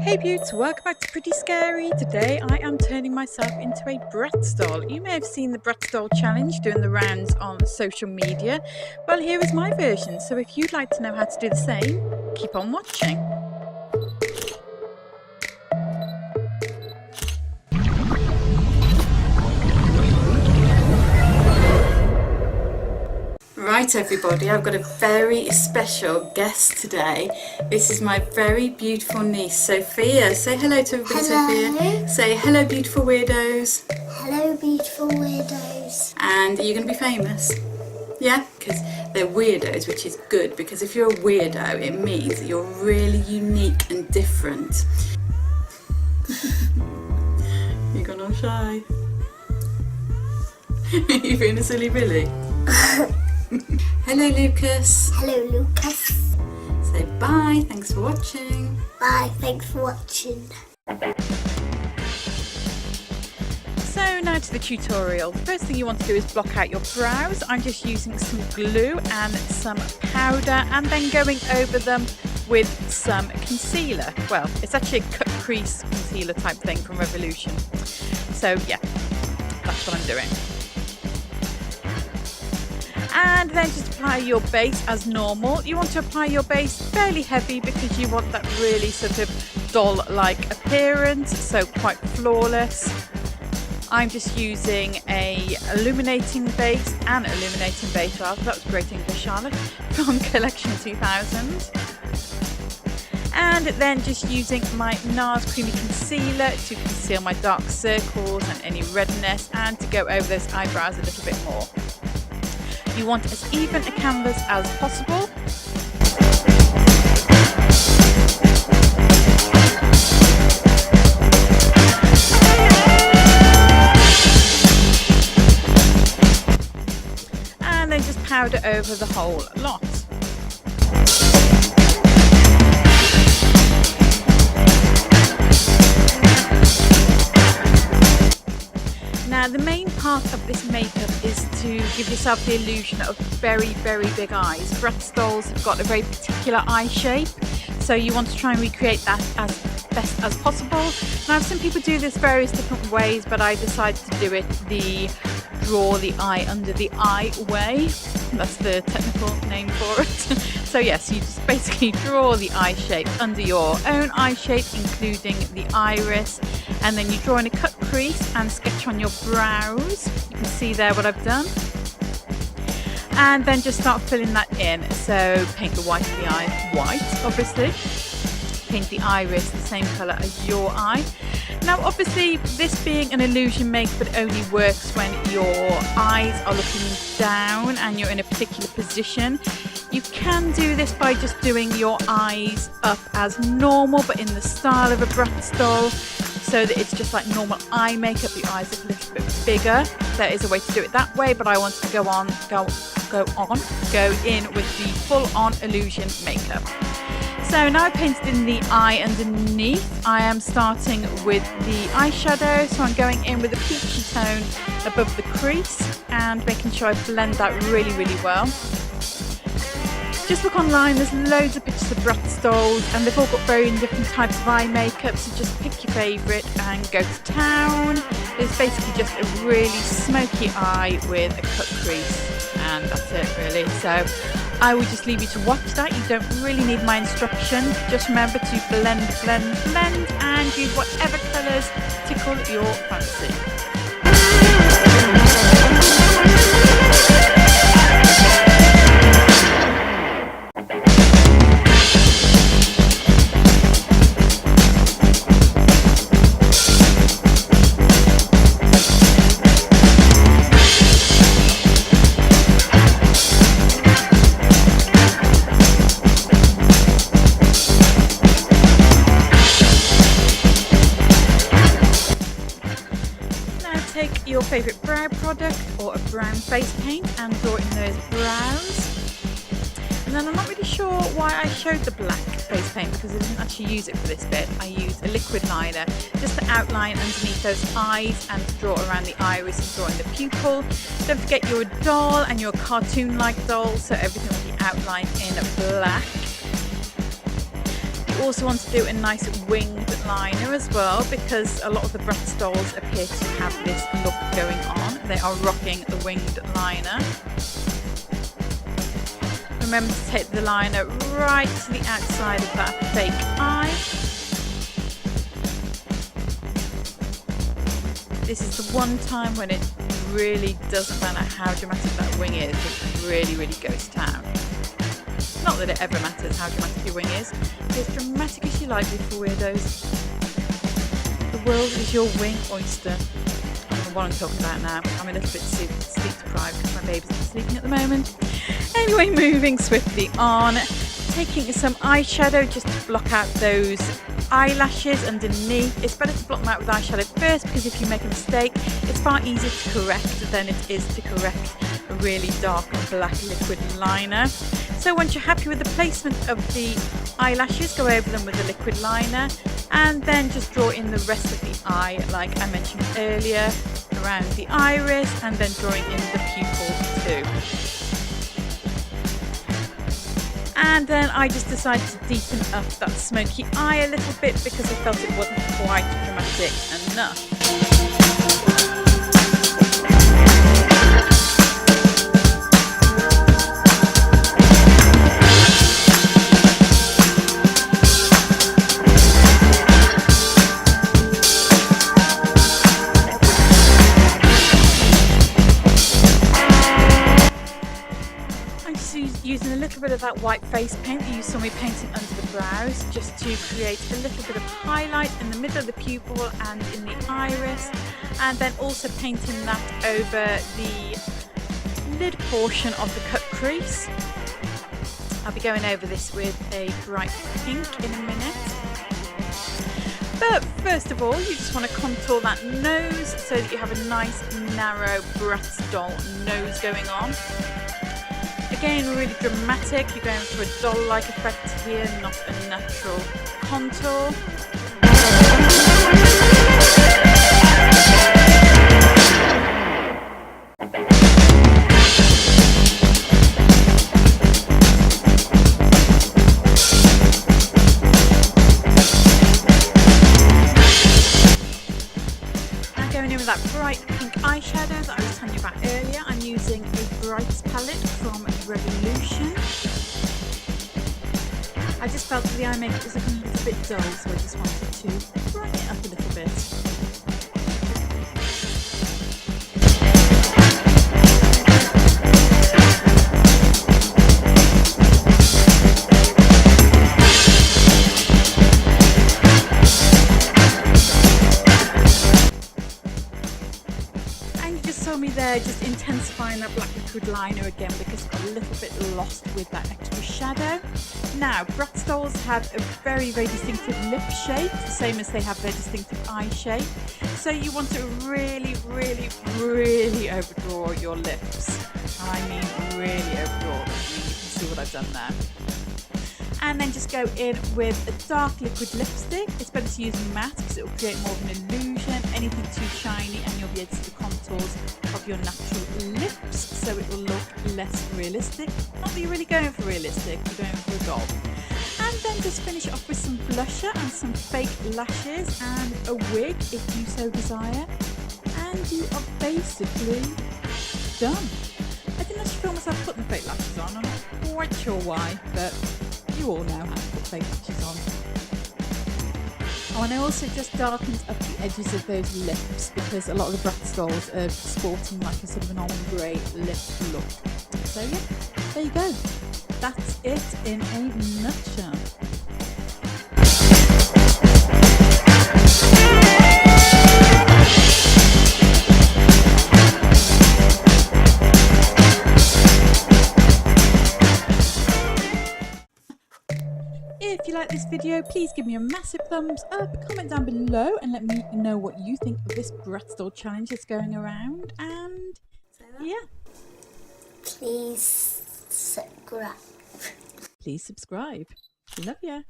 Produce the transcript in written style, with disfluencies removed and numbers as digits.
Hey beauts, welcome back to Pretty Scary. Today I am turning myself into a Bratz doll. You may have seen the Bratz Doll challenge doing the rounds on social media. Well, here is my version, so if you'd like to know how to do the same, keep on watching. Right everybody, I've got a very special guest today. This is my very beautiful niece, Sophia. Say hello to everybody, Hello. Sophia. Say hello, beautiful weirdos. Hello, beautiful weirdos. And are you going to be famous? Yeah? Because they're weirdos, which is good, because if you're a weirdo, it means that you're really unique and different. You gone all shy? You being a silly Billy? Hello Lucas. Hello, Lucas. Say bye, thanks for watching. Bye, thanks for watching. So now to the tutorial. The first thing you want to do is block out your brows. I'm just using some glue and some powder and then going over them with some concealer. Well, it's actually a cut crease concealer type thing from Revolution. So yeah, that's what I'm doing. And then just apply your base as normal. You want to apply your base fairly heavy because you want that really sort of doll-like appearance, so quite flawless. I'm just using a illuminating base and illuminating base rather. That was great English, Charlotte, from Collection 2000. And then just using my NARS Creamy Concealer to conceal my dark circles and any redness and to go over those eyebrows a little bit more. You want as even a canvas as possible. And then just powder over the whole lot. Now the main part of this makeup is to give yourself the illusion of very, very big eyes. Bratz dolls have got a very particular eye shape, so you want to try and recreate that as best as possible. Now I've seen people do this various different ways, but I decided to do it the draw the eye under the eye way. That's the technical name for it. So yes, you just basically draw the eye shape under your own eye shape, including the iris, and then you draw in a cut crease and sketch on your brows. You can see there what I've done. And then just start filling that in. So paint the white of the eye white, obviously. Paint the iris the same colour as your eye. Now obviously this being an illusion makeup, it only works when your eyes are looking down and you're in a particular position. You can do this by just doing your eyes up as normal, but in the style of a Bratz doll, so that it's just like normal eye makeup. The eyes look a little bit bigger. There is a way to do it that way, but I want to go in with the full-on illusion makeup. So now I've painted in the eye underneath. I am starting with the eyeshadow, so I'm going in with a peachy tone above the crease and making sure I blend that really, really well. Just look online, there's loads of pictures of Bratz dolls and they've all got very different types of eye makeup, so just pick your favourite and go to town. It's basically just a really smoky eye with a cut crease and that's it really. So I will just leave you to watch that. You don't really need my instruction. Just remember to blend, blend, blend and use whatever colours tickle your fancy. Take your favourite brow product or a brown face paint and draw in those brows. And then I'm not really sure why I showed the black face paint because I didn't actually use it for this bit. I used a liquid liner just to outline underneath those eyes and to draw around the iris and draw in the pupil. Don't forget you're a doll and you're a cartoon-like doll, so everything will be outlined in black. also want to do a nice winged liner as well, because a lot of the Bratz dolls appear to have this look going on. They are rocking the winged liner. Remember to take the liner right to the outside of that fake eye. This is the one time when it really doesn't matter how dramatic that wing is, it really, really goes to town. Not that it ever matters how dramatic your wing is, be as dramatic as you like, little weirdos. The world is your wing oyster. I don't know what I'm talking about now. I'm a little bit sleep deprived because my baby's not sleeping at the moment. Anyway, moving swiftly on, taking some eyeshadow just to block out those eyelashes underneath. It's better to block them out with eyeshadow first, because if you make a mistake, it's far easier to correct than it is to correct a really dark black liquid liner. So once you're happy with the placement of the eyelashes, go over them with the liquid liner and then just draw in the rest of the eye like I mentioned earlier, around the iris, and then drawing in the pupil too. And then I just decided to deepen up that smoky eye a little bit because I felt it wasn't quite dramatic enough. Using a little bit of that white face paint that you saw me painting under the brows, just to create a little bit of highlight in the middle of the pupil and in the iris, and then also painting that over the lid portion of the cut crease. I'll be going over this with a bright pink in a minute. But first of all, you just want to contour that nose so that you have a nice narrow Bratz Doll nose going on. Again, really dramatic. You're going for a doll-like effect here, not a natural contour. Now going in with that bright pink eyeshadow that I was telling you about earlier, I'm using a Bratz palette from Revolution. I just felt that the eye makeup was looking a little bit dull, so I just wanted to brighten it up a little bit. Saw me there just intensifying that black liquid liner again because it got a little bit lost with that extra shadow. Now, Bratz dolls have a very, very distinctive lip shape, the same as they have their distinctive eye shape. So you want to really, really, really overdraw your lips. And I mean really overdraw them. I mean, you can see what I've done there. And then just go in with a dark liquid lipstick. It's better to use matte because it will create more of an illusion. Anything too shiny and you'll be able to see the contours of your natural lips, so it will look less realistic. Not that you're really going for realistic, you're going for a doll. And then just finish off with some blusher and some fake lashes and a wig if you so desire. And you are basically done. I didn't actually feel myself putting the fake lashes on. I'm not quite sure why, but you all know how to put fake lashes on. Oh, and I also just darkened up the edges of those lips because a lot of the Bratz dolls are sporting like a sort of an ombre lip look. So yeah, there you go. That's it in a nutshell. If you like this video, please give me a massive thumbs up, comment down below and let me know what you think of this Bratz Doll challenge that's going around, and yeah. Please subscribe. Please subscribe. Love ya.